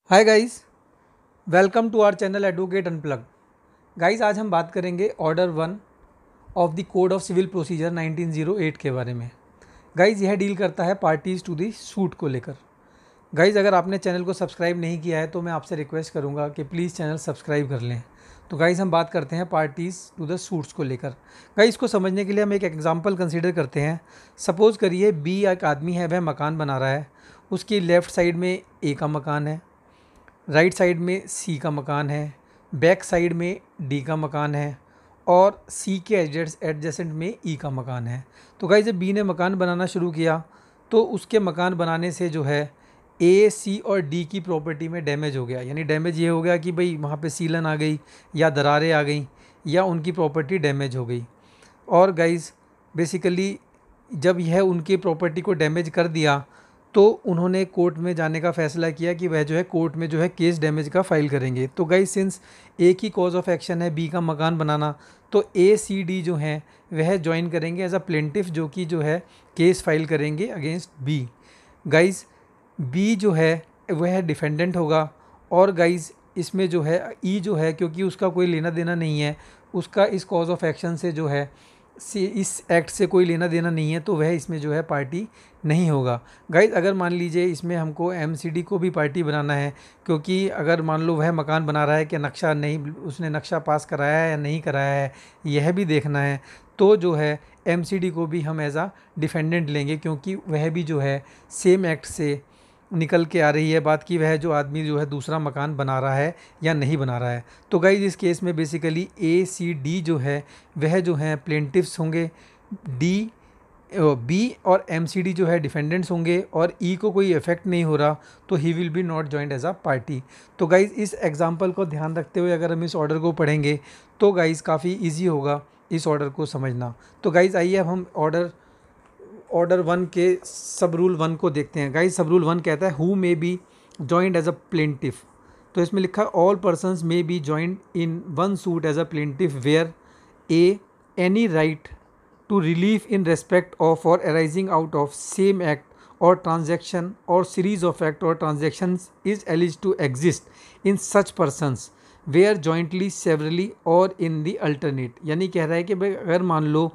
Hi guys, welcome to our channel advocate unplug. Guys, आज हम बात करेंगे order 1 of the code of civil procedure 1908 के बारे में। गाइस, यह डील करता है पार्टीज़ टू दी सूट को लेकर। गाइस, अगर आपने चैनल को सब्सक्राइब नहीं किया है तो मैं आपसे रिक्वेस्ट करूंगा कि प्लीज़ चैनल सब्सक्राइब कर लें। तो गाइस, हम बात करते हैं पार्टीज़ टू द सूट्स को लेकर। गाइस, इसको समझने के लिए हम एक एग्जांपल कंसीडर करते हैं। सपोज़ करिए बी एक आदमी है, वह मकान बना रहा है। उसकी लेफ़्ट साइड में ए का मकान है, राइट साइड में सी का मकान है, बैक साइड में डी का मकान है और सी के एडजेसेंट में ई का मकान है। तो गाइस, जब बी ने मकान बनाना शुरू किया तो उसके मकान बनाने से जो है ए सी और डी की प्रॉपर्टी में डैमेज हो गया। यानी डैमेज ये हो गया कि भाई वहाँ पे सीलन आ गई या दरारें आ गई या उनकी प्रॉपर्टी डैमेज हो गई। और गाइस, बेसिकली जब यह उनकी प्रॉपर्टी को डैमेज कर दिया तो उन्होंने कोर्ट में जाने का फ़ैसला किया कि वह जो है कोर्ट में जो है केस डैमेज का फ़ाइल करेंगे। तो गाइस, सिंस एक ही कॉज ऑफ एक्शन है बी का मकान बनाना, तो ए सी डी जो हैं वह ज्वाइन करेंगे एज अ प्लेंटिफ, जो कि जो है केस फाइल करेंगे अगेंस्ट बी। गाइस, बी जो है वह डिफेंडेंट होगा। और गाइस, इसमें जो है ई जो है, क्योंकि उसका कोई लेना देना नहीं है, उसका इस कॉज ऑफ एक्शन से जो है इस एक्ट से कोई लेना देना नहीं है, तो वह इसमें जो है पार्टी नहीं होगा। गाइज, अगर मान लीजिए इसमें हमको एमसीडी को भी पार्टी बनाना है, क्योंकि अगर मान लो वह मकान बना रहा है कि नक्शा नहीं, उसने नक्शा पास कराया है या नहीं कराया है, यह भी देखना है, तो जो है एमसीडी को भी हम एज आ डिफेंडेंट लेंगे, क्योंकि वह भी जो है सेम एक्ट से निकल के आ रही है बात कि वह जो आदमी जो है दूसरा मकान बना रहा है या नहीं बना रहा है। तो गाइज, इस केस में बेसिकली ए सी डी जो है वह जो हैं प्लेंटिफ्स होंगे, डी बी और एम सी डी जो है डिफेंडेंट्स होंगे, और ई को कोई इफेक्ट नहीं हो रहा तो he will be not joined as a party. तो गाइज़, इस एग्जांपल को ध्यान रखते हुए अगर हम इस ऑर्डर को पढ़ेंगे तो गाइज़ काफ़ी इजी होगा इस ऑर्डर को समझना। तो गाइज़, आइए अब हम ऑर्डर 1 के सब रूल 1 को देखते हैं। गाइज, सब रूल 1 कहता है who may be joined as a plaintiff. तो इसमें लिखा है all persons may be joined in one suit as a plaintiff where a any right to relief in respect of और arising out of same act or transaction or series of act or transactions is alleged to exist in such persons where jointly severally or in the alternate. यानी कह रहा है कि भाई अगर मान लो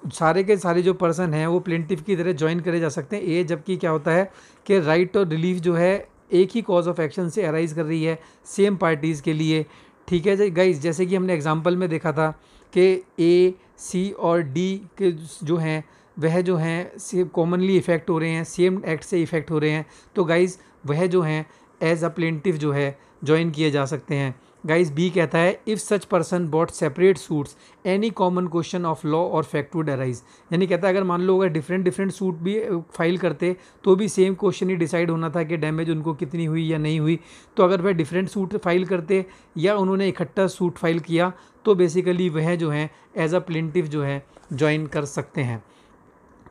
सारे के सारे जो पर्सन हैं वो प्लेंटिफ की तरह ज्वाइन करे जा सकते हैं ए, जबकि क्या होता है कि राइट और रिलीफ जो है एक ही कॉज ऑफ एक्शन से अराइज कर रही है सेम पार्टीज़ के लिए। ठीक है गाइज, जैसे कि हमने एग्जांपल में देखा था कि ए सी और डी के जो हैं वह जो हैं सेम कॉमनली इफ़ेक्ट हो रहे हैं, सेम एक्ट से इफ़ेक्ट हो रहे हैं। तो गाइज, वह जो हैं एज अ प्लेंटिफ जो है ज्वाइन किए जा सकते हैं। गाइज, बी कहता है if such person brought separate suits any common question of law और फैक्ट वुड अराइज। यानी कहता है अगर मान लो अगर डिफरेंट डिफरेंट सूट भी फाइल करते तो भी सेम क्वेश्चन ही डिसाइड होना था कि डैमेज उनको कितनी हुई या नहीं हुई। तो अगर वह डिफरेंट सूट फाइल करते या उन्होंने इकट्ठा सूट फाइल किया तो बेसिकली वह जो है एज अ प्लेंटिफ जो है ज्वाइन कर सकते हैं।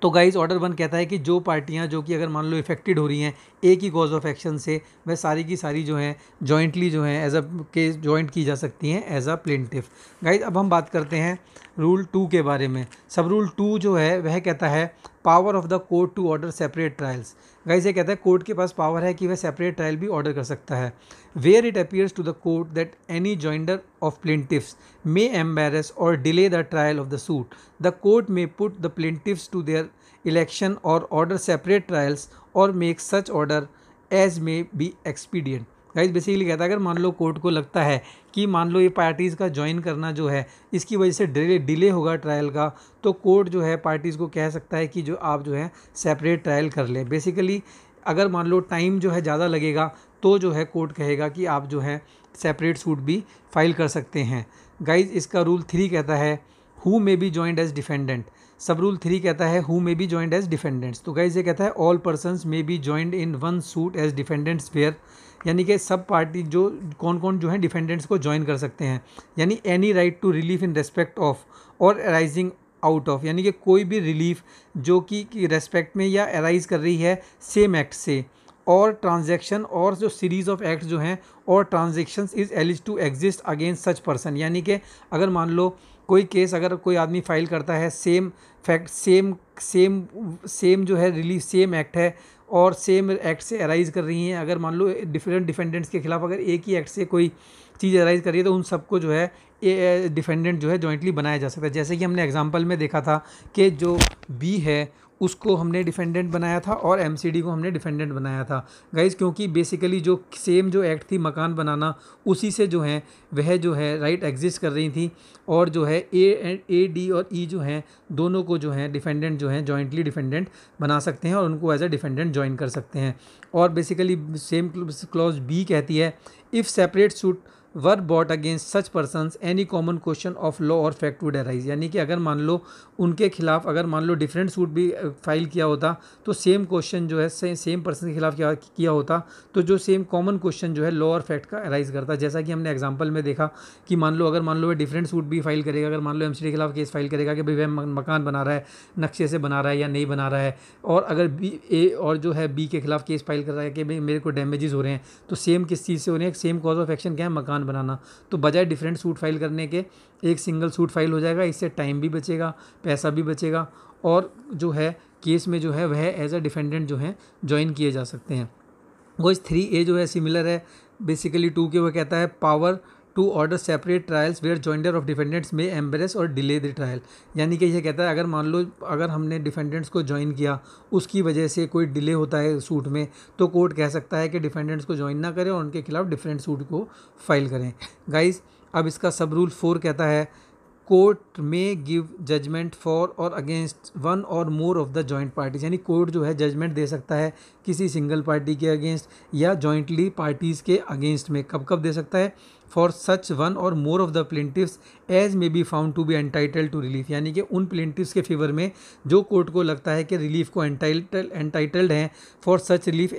तो गाइज, ऑर्डर 1 कहता है कि जो पार्टियां जो कि अगर मान लो इफेक्टेड हो रही हैं एक ही कॉज ऑफ एक्शन से, वह सारी की सारी जो हैं जॉइंटली जो हैं एज अ केस जॉइंट की जा सकती हैं एज अ प्लेंटिफ। गाइज, अब हम बात करते हैं रूल 2 के बारे में। सब रूल 2 जो है वह कहता है power of the court to order separate trials. Guys, ये कहता है कोर्ट के पास पावर है कि वह सेपरेट ट्रायल भी ऑर्डर कर सकता है। Where it appears to the court that any joinder of plaintiffs may embarrass और delay the trial of the suit, the court may put the plaintiffs to their election or order separate trials or make such order as may be expedient. Guys, basically कहता है अगर मान लो court को लगता है कि मान लो ये पार्टीज़ का ज्वाइन करना जो है इसकी वजह से डिले होगा ट्रायल का, तो कोर्ट जो है पार्टीज़ को कह सकता है कि जो आप जो है सेपरेट ट्रायल कर लें। बेसिकली अगर मान लो टाइम जो है ज़्यादा लगेगा तो जो है कोर्ट कहेगा कि आप जो है सेपरेट सूट भी फाइल कर सकते हैं। गाइज, इसका रूल 3 कहता है who may be joined as defendant. Sub rule 3 कहता है who may be joined as defendants. तो गाइज, ये कहता है all persons may be joined in one suit as defendants where, यानी कि सब पार्टी जो कौन कौन जो है डिफेंडेंट्स को ज्वाइन कर सकते हैं। यानी any right to relief in respect of और अराइजिंग आउट ऑफ, यानी कि कोई भी रिलीफ जो कि रेस्पेक्ट में या अराइज कर रही है सेम एक्ट से, और ट्रांजैक्शन और जो सीरीज ऑफ एक्ट जो हैं और transactions is alleged to exist against such person. यानी कि अगर मान लो कोई केस अगर कोई आदमी फाइल करता है same fact same same same जो है रिलीफ सेम एक्ट है और सेम एक्ट से अराइज कर रही हैं, अगर मान लो डिफरेंट डिफेंडेंट्स के खिलाफ अगर एक ही एक्ट से कोई चीज़ अराइज कर रही है तो उन सबको जो है डिफेंडेंट जो है जॉइंटली बनाया जा सकता है। जैसे कि हमने एग्जांपल में देखा था कि जो बी है उसको हमने डिफेंडेंट बनाया था और एमसीडी को हमने डिफेंडेंट बनाया था गाइज, क्योंकि बेसिकली जो सेम जो एक्ट थी मकान बनाना, उसी से जो है वह जो है राइट एग्जिस्ट कर रही थी, और जो है ए डी और ई जो हैं दोनों को जो है डिफेंडेंट जो हैं जॉइंटली डिफेंडेंट बना सकते हैं और उनको एज अ डिफेंडेंट ज्वाइन कर सकते हैं। और बेसिकली सेम क्लॉज बी कहती है if separate suit were brought against such persons any common question of law और फैक्ट वुड अराइज, यानी कि अगर मान लो उनके खिलाफ अगर मान लो डिफरेंट सूट भी फाइल किया होता तो सेम क्वेश्चन जो है सेम पर्सन के खिलाफ किया होता तो जो सेम कॉमन क्वेश्चन जो है लॉ और फैक्ट का अराइज करता। जैसा कि हमने एग्जांपल में देखा कि मान लो अगर मान लो वह डिफरेंट सूट भी फाइल करेगा, अगर मान लो एमसीडी के खिलाफ केस फाइल करेगा कि भाई वह मकान बना रहा है, नक्शे से बना रहा है या नहीं बना रहा है, और अगर बी ए और जो है बी के खिलाफ केस फाइल कर रहा है कि भाई मेरे को डैमेजेस हो रहे हैं, तो सेम किस चीज़ से हो रहे हैं, सेम कॉज ऑफ एक्शन क्या है, मकान बनाना, तो बजाय डिफरेंट सूट फाइल करने के एक सिंगल सूट फाइल हो जाएगा। इससे टाइम भी बचेगा, पैसा भी बचेगा, और जो है केस में जो है वह एज अ डिफेंडेंट जो है ज्वाइन किए जा सकते हैं। वो इस 3A जो है सिमिलर है बेसिकली 2 के, वो कहता है power to order separate trials where joinder of defendants में एम्बेरस और डिले द ट्रायल, यानी कि ये कहता है अगर मान लो अगर हमने डिफेंडेंट्स को ज्वाइन किया उसकी वजह से कोई डिले होता है सूट में, तो कोर्ट कह सकता है कि डिफेंडेंट्स को ज्वाइन ना करें और उनके खिलाफ डिफरेंट सूट को फाइल करें। गाइज अब इसका सब रूल 4 कहता है कोर्ट में गिव जजमेंट फॉर और अगेंस्ट वन और more of the joint parties, यानी कोर्ट जो है जजमेंट दे सकता है किसी सिंगल पार्टी के अगेंस्ट या जॉइंटली पार्टीज़ के अगेंस्ट में। कब कब दे सकता है, फॉर सच वन और more of the plaintiffs as may be found to be entitled to relief, यानी कि उन प्लेंटिव्स के फेवर में जो कोर्ट को लगता है कि रिलीफ को एंटाइटल्ड हैं, for such relief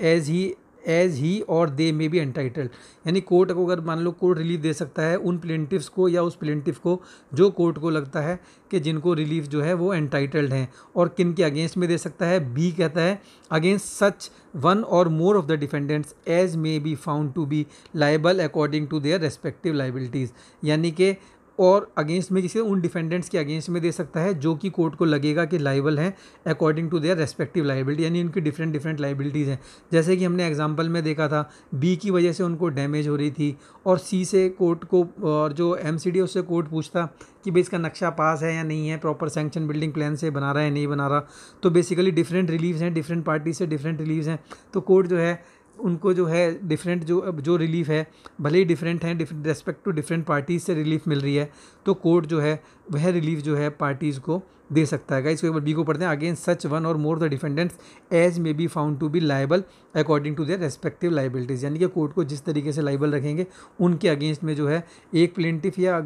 as he और दे मे बी एंटाइटल्ड, यानी कोर्ट को अगर मान लो कोर्ट रिलीफ दे सकता है उन प्लेंटिव्स को या उस प्लेंटिव को जो कोर्ट को लगता है कि जिनको रिलीफ जो है वो एंटाइटल्ड हैं, और किन के अगेंस्ट में दे सकता है, बी कहता है अगेंस्ट सच वन और more of the defendants as may be found to be liable according to their respective liabilities, यानी कि और अगेंस्ट में किसी उन डिफेंडेंट्स के अगेंस्ट में दे सकता है जो कि कोर्ट को लगेगा कि लाइबल हैं according to their respective liability, यानी उनकी डिफरेंट लाइबिलिटीज़ हैं। जैसे कि हमने एग्जांपल में देखा था बी की वजह से उनको डैमेज हो रही थी और सी से कोर्ट को और जो एमसीडी उससे कोर्ट पूछता कि भाई इसका नक्शा पास है या नहीं है, प्रॉपर सैंक्शन बिल्डिंग प्लान से बना रहा है नहीं बना रहा, तो बेसिकली डिफरेंट रिलीव्स हैं, डिफरेंट पार्टी से डिफरेंट रिलीव्स हैं, तो कोर्ट जो है उनको जो है डिफरेंट जो रिलीफ है भले ही डिफरेंट हैं रेस्पेक्ट टू डिफरेंट पार्टीज से रिलीफ मिल रही है, तो कोर्ट जो है वह रिलीफ जो है पार्टीज़ को दे सकता है। गाइस इसको एक बार बी को पढ़ते हैं अगेंस्ट सच वन और more the defendants as may be found to be liable according to their respective liabilities, यानी कि कोर्ट को जिस तरीके से लाइबल रखेंगे उनके अगेंस्ट में जो है एक प्लेंटिफ या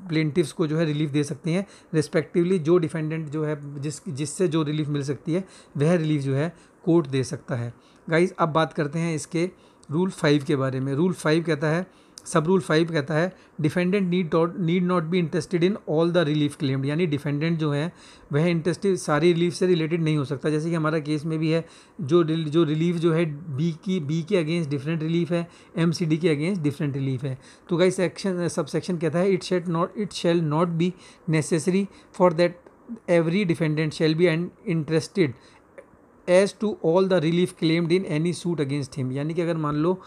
प्लेंटिफ्स को जो है रिलीफ दे सकती हैं रिस्पेक्टिवली, जो डिफेंडेंट जो है जिससे जो रिलीफ मिल सकती है वह रिलीफ जो है कोर्ट दे सकता है। गाइस अब बात करते हैं इसके रूल 5 के बारे में। रूल 5 कहता है सब रूल 5 कहता है defendant need not be interested in all the relief claimed, यानी डिफेंडेंट जो है वह इंटरेस्टेड सारी रिलीफ से रिलेटेड नहीं हो सकता। जैसे कि हमारा केस में भी है जो रिलीफ जो है बी के अगेंस्ट डिफरेंट रिलीफ है, एमसीडी के अगेंस्ट डिफरेंट रिलीफ है। तो गाइस सेक्शन सबसेक्शन कहता है it shall not be necessary for that every defendant shall be interested as to all the relief claimed in any suit against him, यानी कि अगर मान लो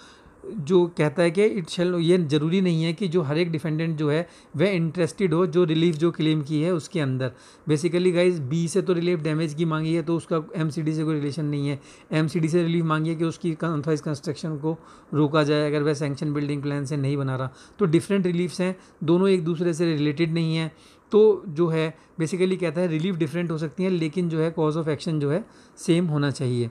जो कहता है कि इट शैल, ये ज़रूरी नहीं है कि जो हर एक डिफेंडेंट जो है वह इंटरेस्टेड हो जो रिलीफ जो क्लेम की है उसके अंदर। बेसिकली गाइज बी से तो रिलीफ डैमेज की मांगी है तो उसका एमसीडी से कोई रिलेशन नहीं है, एमसीडी से रिलीफ मांगी है कि उसकी अनऑथराइज कंस्ट्रक्शन को रोका जाए अगर वह सैंक्शन बिल्डिंग प्लान से नहीं बना रहा, तो डिफरेंट रिलीफ्स हैं, दोनों एक दूसरे से रिलेटेड नहीं हैं, तो जो है बेसिकली कहता है रिलीफ डिफरेंट हो सकती हैं लेकिन जो है कॉज ऑफ एक्शन जो है सेम होना चाहिए।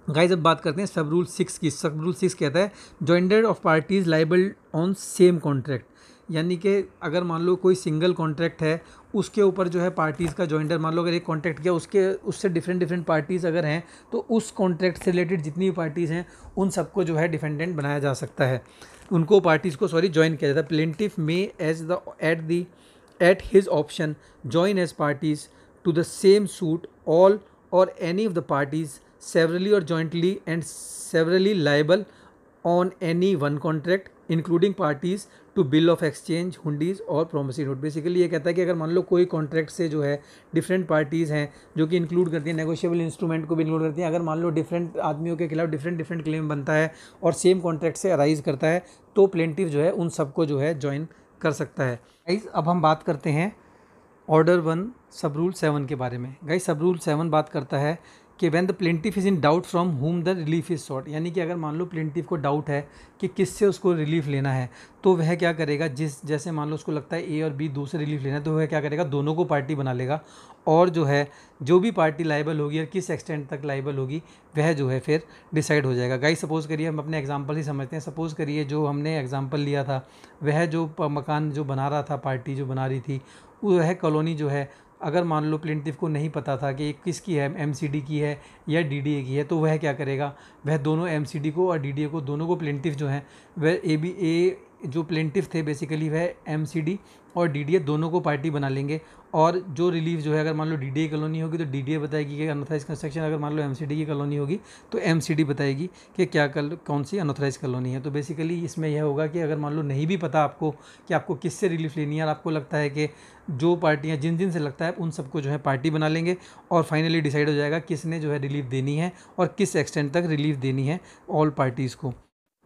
गाइस अब बात करते हैं सब रूल 6 की। सब रूल 6 कहता है joinder of parties liable on same contract, यानी कि अगर मान लो कोई सिंगल कॉन्ट्रैक्ट है उसके ऊपर जो है पार्टीज़ का जॉइंडर, मान लो अगर एक कॉन्ट्रैक्ट किया उससे डिफरेंट पार्टीज़ अगर हैं तो उस कॉन्ट्रैक्ट से रिलेटेड जितनी भी पार्टीज़ हैं उन सबको जो है डिफेंडेंट बनाया जा सकता है, उनको पार्टीज़ को ज्वाइन किया जाता है। प्लेंटिफ में at his option join as parties to the same suit all or any of the parties severally or jointly and severally liable on any one contract including parties to bill of exchange, hundis और promissory note. Basically ये कहता है कि अगर मान लो कोई contract से जो है डिफरेंट पार्टीज़ हैं जो कि इंक्लूड करती हैं, नेगोशिएबल इंस्ट्रूमेंट को भी इंक्लूड करती हैं, अगर मान लो डिफरेंट आदमियों के खिलाफ डिफरेंट क्लेम बनता है और सेम कॉन्ट्रैक्ट से अराइज करता है, तो प्लेंटिफ जो है उन सबको जो है ज्वाइन कर सकता है। गाइस अब हम बात करते हैं ऑर्डर 1 सब रूल 7 के बारे में। गाइस सब रूल 7 बात करता है कि when the plaintiff is in doubt from whom the relief is sought, यानी कि अगर मान लो प्लेंटिफ को डाउट है कि किससे उसको रिलीफ लेना है, तो वह क्या करेगा, जैसे मान लो उसको लगता है ए और बी दूसरे रिलीफ लेना है, तो वह क्या करेगा, दोनों को पार्टी बना लेगा और जो है जो भी पार्टी लाइबल होगी और किस एक्सटेंट तक लाइबल होगी वह जो है फिर डिसाइड हो जाएगा। गाइस सपोज़ करिए, हम अपने एग्जांपल ही समझते हैं। सपोज़ करिए जो हमने एग्जांपल लिया था, वह जो मकान जो बना रहा था, पार्टी जो बना रही थी, वह कॉलोनी जो है, अगर मान लो प्लेंटिफ को नहीं पता था कि किसकी है, एमसीडी की है या डीडीए की है, तो वह क्या करेगा, वह दोनों एमसीडी को और डीडीए को, दोनों को प्लेंटिफ जो है वह ए जो प्लेंटिफ थे बेसिकली वह एमसीडी और डीडीए दोनों को पार्टी बना लेंगे। और जो रिलीफ जो है, अगर मान लो डीडीए की कॉलोनी होगी तो डीडीए बताएगी कि अनऑथराइज कंस्ट्रक्शन, अगर मान लो एमसीडी की कॉलोनी होगी तो एमसीडी बताएगी कि क्या कौन सी अनऑथराइज कॉलोनी है। तो बेसिकली इसमें यह होगा कि अगर मान लो नहीं भी पता आपको कि आपको किससे रिलीफ लेनी है और आपको लगता है कि जो पार्टियां जिन से लगता है उन सबको जो है पार्टी बना लेंगे और फाइनली डिसाइड हो जाएगा किसने जो है रिलीफ देनी है और किस एक्सटेंट तक रिलीफ देनी है ऑल पार्टीज़ को।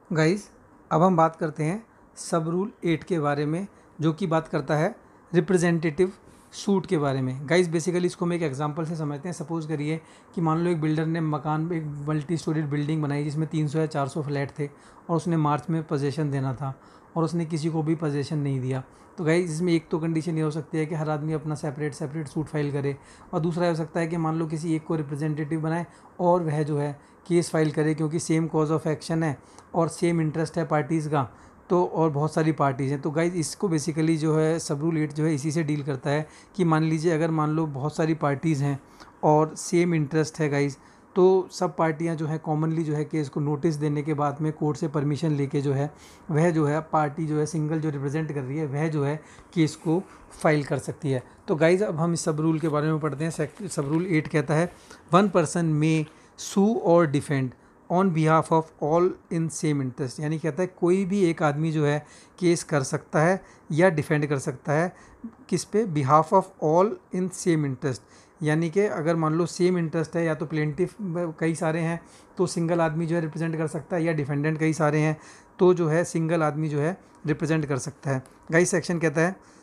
गाइज अब हम बात करते हैं सब रूल 8 के बारे में, जो कि बात करता है रिप्रेजेंटेटिव सूट के बारे में। गाइस बेसिकली इसको हम एक एग्जांपल से समझते हैं। सपोज़ करिए कि मान लो एक बिल्डर ने मकान, एक मल्टी स्टोरीड बिल्डिंग बनाई जिसमें 300 या 400 फ्लैट थे और उसने मार्च में पोजेसन देना था और उसने किसी को भी पोजेसन नहीं दिया। तो गाइस इसमें एक तो कंडीशन ये हो सकती है कि हर आदमी अपना सेपरेट सूट फाइल करे, और दूसरा हो सकता है कि मान लो किसी एक को रिप्रेजेंटेटिव बनाए और वह जो है केस फाइल करे, क्योंकि सेम कॉज ऑफ एक्शन है और सेम इंटरेस्ट है पार्टीज़ का, तो और बहुत सारी पार्टीज़ हैं। तो गाइज़ इसको बेसिकली जो है सब रूल 8 जो है इसी से डील करता है कि मान लीजिए अगर मान लो बहुत सारी पार्टीज़ हैं और सेम इंटरेस्ट है गाइज़, तो सब पार्टियां जो है कॉमनली जो है केस को नोटिस देने के बाद में कोर्ट से परमिशन लेके जो है वह जो है पार्टी जो है सिंगल जो रिप्रेजेंट कर रही है वह जो है केस को फाइल कर सकती है। तो गाइज़ अब हम इस सब रूल के बारे में पढ़ते हैं। सब रूल 8 कहता है 1 पर्सन मे सू और defend on behalf of all in same interest, यानी कहता है कोई भी एक आदमी जो है केस कर सकता है या डिफेंड कर सकता है किस पे, behalf of all in same interest, यानी कि अगर मान लो सेम इंटरेस्ट है या तो प्लेंटिफ कई सारे हैं तो सिंगल आदमी जो है रिप्रेजेंट कर सकता है, या डिफेंडेंट कई सारे हैं तो जो है सिंगल आदमी जो है रिप्रेजेंट कर सकता है। गाइस सेक्शन कहता है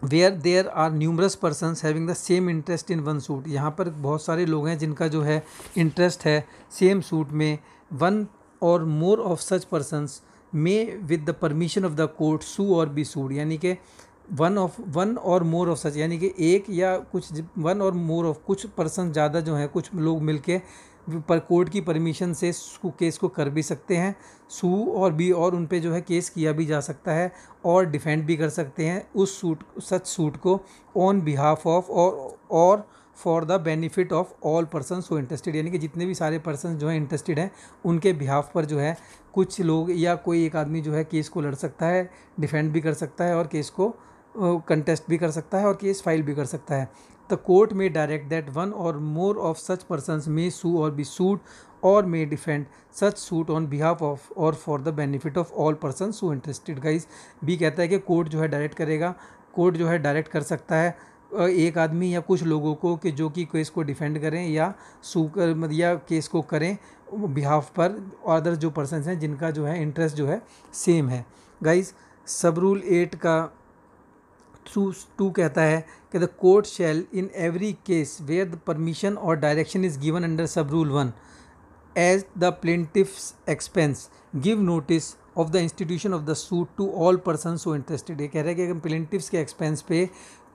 where there are numerous persons having the same interest in one suit, यहाँ पर बहुत सारे लोग हैं जिनका जो है इंटरेस्ट है सेम सूट में। 1 or more of such persons may with the permission of the court sue or be सूड, यानी कि 1 और मोर ऑफ सच, यानी कि एक या कुछ 1 और मोर ऑफ कुछ पर्सन ज़्यादा जो है कुछ लोग मिलके पर कोर्ट की परमिशन से केस को कर भी सकते हैं, सू और बी, और उन पे जो है केस किया भी जा सकता है और डिफेंड भी कर सकते हैं उस सच सूट को on behalf of or for the benefit of all person so interested, यानी कि जितने भी सारे पर्सन जो है इंटरेस्टेड हैं उनके बिहाफ पर जो है कुछ लोग या कोई एक आदमी जो है केस को लड़ सकता है, डिफेंड भी कर सकता है और केस को कंटेस्ट भी कर सकता है और केस फाइल भी कर सकता है। द कोर्ट में direct that 1 or more of such persons may Sue or be sued or may defend such suit on behalf of or for the benefit of all person so interested. Guys B कहता है कि court जो है direct करेगा, court जो है direct कर सकता है एक आदमी या कुछ लोगों को कि जो कि केस को डिफेंड करें या सू कर या केस को करें बिहाफ पर अदर जो पर्सनस हैं जिनका जो है इंटरेस्ट जो है सेम है। गाइस सब रूल 8 का 2 कहता है कि the court shall in every case where the permission or direction is given under sub rule 1 as the plaintiffs expense give notice of the institution of the suit to all person so interested. ये कह रहा है कि अगर प्लेंटिफ्स के expense पे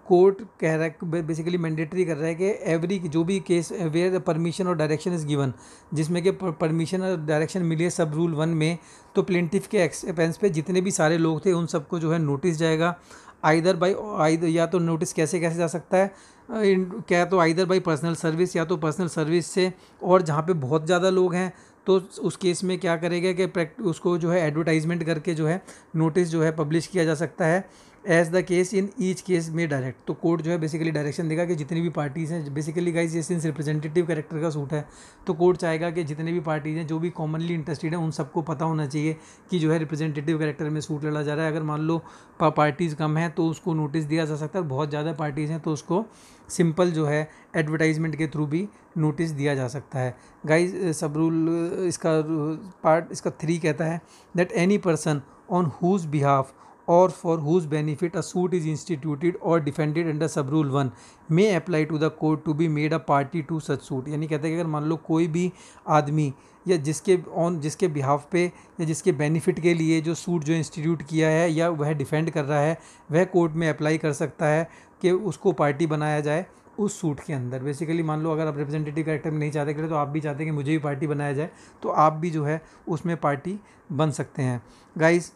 court कह रहा है बेसिकली मैंडेटरी कर रहा है कि एवरी जो भी case where permission or direction is given, जिसमें कि परमिशन और डायरेक्शन मिली है सब रूल 1 में, तो प्लेंटिफ के एक्सपेंस पे जितने भी सारे लोग थे उन सबको जो है नोटिस जाएगा आइदर बाई या तो नोटिस कैसे जा सकता है क्या तो आइदर बाई पर्सनल सर्विस या तो पर्सनल सर्विस से, और जहाँ पे बहुत ज़्यादा लोग हैं तो उस केस में क्या करेगा कि उसको जो है एडवर्टाइजमेंट करके जो है नोटिस जो है पब्लिश किया जा सकता है as the case in each case में डायरेक्ट। तो कोर्ट जो है बेसिकली डायरेक्शन देगा कि जितनी भी पार्टीज़ हैं, बेसिकली गाइज ये सिंस रिप्रेजेंटेटिव कैरेक्टर का सूट है तो कोर्ट चाहेगा कि जितने भी पार्टीज़ हैं जो भी कॉमनली इंटरेस्टेड हैं उन सबको पता होना चाहिए कि जो है रिप्रेजेंटेटिव कैरेक्टर में सूट लड़ा जा रहा है। अगर मान लो पार्टीज़ कम हैं तो उसको नोटिस दिया जा सकता है, बहुत ज़्यादा पार्टीज़ हैं तो उसको सिंपल जो है एडवर्टाइजमेंट के थ्रू भी नोटिस दिया जा सकता है। गाइज सब रूल इसका 3 कहता है that any person on whose behalf or for whose benefit a suit is instituted or defended under sub rule 1 may apply to the court to be made a party to such suit। यानी कहते हैं कि अगर मान लो कोई भी आदमी या जिसके बिहाफ पे या जिसके बेनिफिट के लिए जो सूट जो इंस्टीट्यूट किया है या वह डिफेंड कर रहा है वह कोर्ट में अप्लाई कर सकता है कि उसको पार्टी बनाया जाए उस सूट के अंदर। बेसिकली मान लो अगर आप रिप्रेजेंटेटिव कैरेक्टर में नहीं चाहते करें तो आप भी चाहते हैं कि मुझे भी पार्टी बनाया जाए तो आप भी जो है उसमें पार्टी बन सकते हैं। गाइज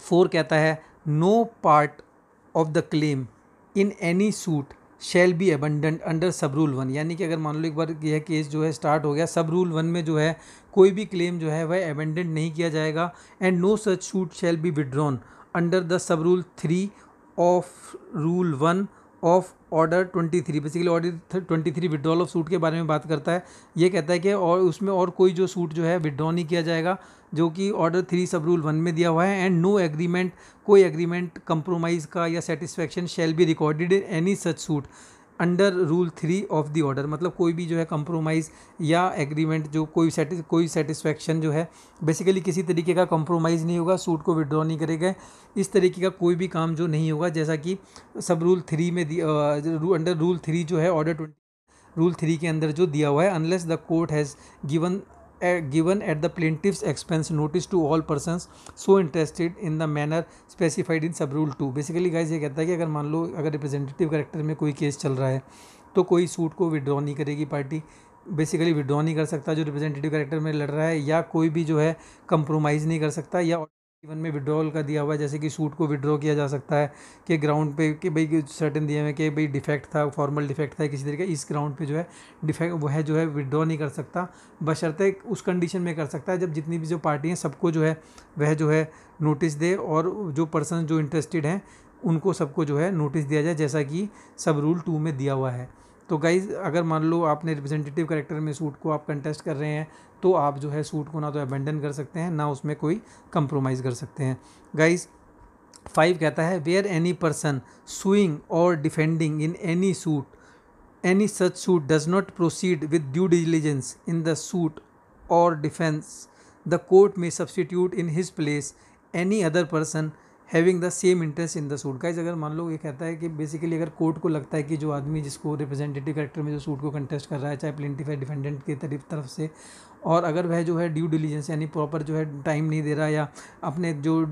4 कहता है no part of the claim in any suit shall be abandoned under sub rule 1। यानी कि अगर मान लो एक बार यह केस जो है स्टार्ट हो गया, सब रूल 1 में जो है कोई भी क्लेम जो है वह अबेंडेंट नहीं किया जाएगा। And no such suit shall be withdrawn under the sub rule 3 of rule 1 of order 23। Basically order 23 withdrawal of suit के बारे में बात करता है। ये कहता है कि और उसमें और कोई जो सूट जो है विड्रॉ नहीं किया जाएगा जो कि ऑर्डर 3 सब रूल 1 में दिया हुआ है। एंड नो एग्रीमेंट, कोई एग्रीमेंट कंप्रोमाइज़ का या satisfaction shall be recorded in any such suit under rule 3 of the order. मतलब कोई भी जो है कंप्रोमाइज़ या एग्रीमेंट जो कोई सेटिस्फैक्शन जो है बेसिकली किसी तरीके का कंप्रोमाइज़ नहीं होगा, सूट को विड्रॉ नहीं करेगा, इस तरीके का कोई भी काम जो नहीं होगा जैसा कि सब रूल 3 में अंडर रूल 3 जो है ऑर्डर रूल 3 के अंदर जो दिया हुआ है। Unless the court has given at the plaintiff's expense notice to all persons so interested in the manner specified in sub rule 2। Basically guys ये कहता है कि अगर मान लो अगर रिप्रेजेंटेटिव कैरेक्टर में कोई केस चल रहा है तो कोई सूट को विड्रॉ नहीं करेगी पार्टी, बेसिकली विड्रॉ नहीं कर सकता जो रिप्रेजेंटेटिव कैरेक्टर में लड़ रहा है, या कोई भी जो है कंप्रोमाइज़ नहीं कर सकता, या इवन में विड्रॉल का दिया हुआ है जैसे कि सूट को विड्रॉ किया जा सकता है कि ग्राउंड पे कि भाई सर्टेन दिए हुए कि भाई डिफेक्ट था, फॉर्मल डिफेक्ट था किसी तरीके, इस ग्राउंड पे जो है डिफेक्ट वह जो है विड्रॉ नहीं कर सकता, बशर्ते उस कंडीशन में कर सकता है जब जितनी भी जो पार्टी हैं सबको जो है वह जो है नोटिस दे और जो पर्सन जो इंटरेस्टेड हैं उनको सबको जो है नोटिस दिया जाए जैसा कि सब रूल 2 में दिया हुआ है। तो गाइज़ अगर मान लो आपने रिप्रेजेंटेटिव कैरेक्टर में सूट को आप कंटेस्ट कर रहे हैं तो आप जो है सूट को ना तो अबेंडन कर सकते हैं ना उसमें कोई कंप्रोमाइज़ कर सकते हैं। गाइज़ 5 कहता है वेयर एनी पर्सन सुइंग और defending in any suit any such suit does not proceed with due diligence in the suit और डिफेंस द कोर्ट में substitute in his place any other person having the same interest in the suit. Guys अगर मान लो ये कहता है कि basically अगर court को लगता है कि जो आदमी जिसको रिप्रेजेंटेटिव कैरेक्टर में जो सूट को कंटेस्ट कर रहा है चाहे प्लेंटिफ या डिफेंडेंट की तरफ से, और अगर वह जो है ड्यू डिलीजेंस यानी प्रॉपर जो है टाइम नहीं दे रहा या अपने जो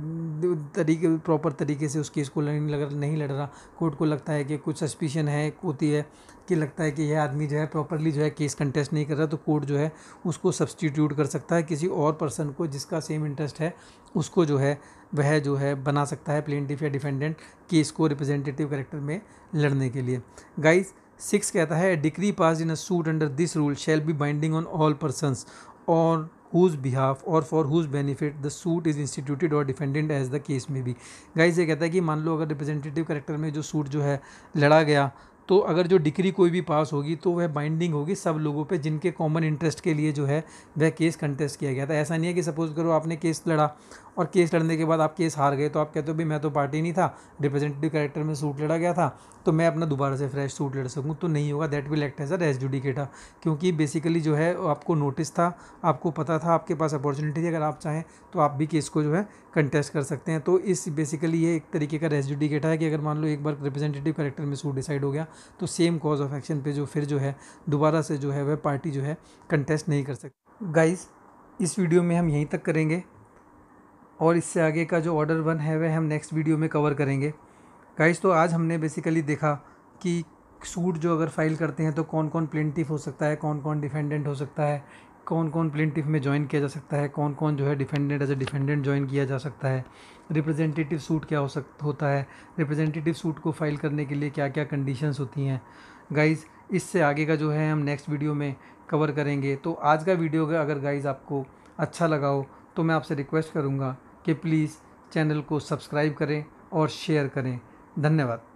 प्रॉपर तरीके से उस केस को नहीं लड़ रहा, कोर्ट को लगता है कि कुछ सस्पिशन है होती है कि लगता है कि यह आदमी जो है प्रॉपरली जो है केस कंटेस्ट नहीं कर रहा, तो कोर्ट जो है उसको सब्सटीट्यूट कर सकता है किसी और पर्सन को जिसका सेम इंटरेस्ट है, उसको जो है वह जो है बना सकता है प्लेंटिफ या डिफेंडेंट केस को रिप्रेजेंटेटिव कैरेक्टर में लड़ने के लिए। गाइज 6 कहता है decree pass in a suit under this rule shall be binding on all persons और whose behalf or for whose benefit the suit is instituted or defended as the case may be। Guys ये कहता है कि मान लो अगर representative character में जो सूट जो है लड़ा गया तो अगर जो डिक्री कोई भी पास होगी तो वह बाइंडिंग होगी सब लोगों पे जिनके कॉमन इंटरेस्ट के लिए जो है वह केस कंटेस्ट किया गया था। ऐसा नहीं है कि सपोज करो आपने केस लड़ा और केस लड़ने के बाद आप केस हार गए तो आप कहते हो भाई मैं तो पार्टी नहीं था, रिप्रेजेंटेटिव कैरेक्टर में सूट लड़ा गया था तो मैं अपना दोबारा से फ्रेश सूट लड़ सकूँ, तो नहीं होगा। That will act as a res judicata, क्योंकि बेसिकली जो है आपको नोटिस था, आपको पता था, आपके पास अपॉर्चुनिटी थी, अगर आप चाहें तो आप भी केस को जो है कंटेस्ट कर सकते हैं। तो इस बेसिकली ये एक तरीके का रेस जुडिकेटा है कि अगर मान लो एक बार रिप्रेजेंटेटिव कैरेक्टर में सूट डिसाइड हो गया तो सेम कॉज ऑफ एक्शन पे जो फिर जो है दोबारा से जो है वह पार्टी जो है कंटेस्ट नहीं कर सकती। गाइज इस वीडियो में हम यहीं तक करेंगे और इससे आगे का जो ऑर्डर 1 है वह हम नेक्स्ट वीडियो में कवर करेंगे। गाइज तो आज हमने बेसिकली देखा कि सूट जो अगर फाइल करते हैं तो कौन कौन प्लेंटिफ हो सकता है, कौन कौन डिफेंडेंट हो सकता है, कौन कौन प्लेंटिफ में ज्वाइन किया जा सकता है, कौन कौन जो है defendant as a defendant join किया जा सकता है, रिप्रेजेंटेटिव सूट क्या होता है, रिप्रेजेंटेटिव सूट को फाइल करने के लिए क्या क्या कंडीशंस होती हैं। गाइज़ इससे आगे का जो है हम नेक्स्ट वीडियो में कवर करेंगे। तो आज का वीडियो अगर गाइज़ आपको अच्छा लगा हो तो मैं आपसे रिक्वेस्ट करूँगा कि प्लीज़ चैनल को सब्सक्राइब करें और शेयर करें। धन्यवाद।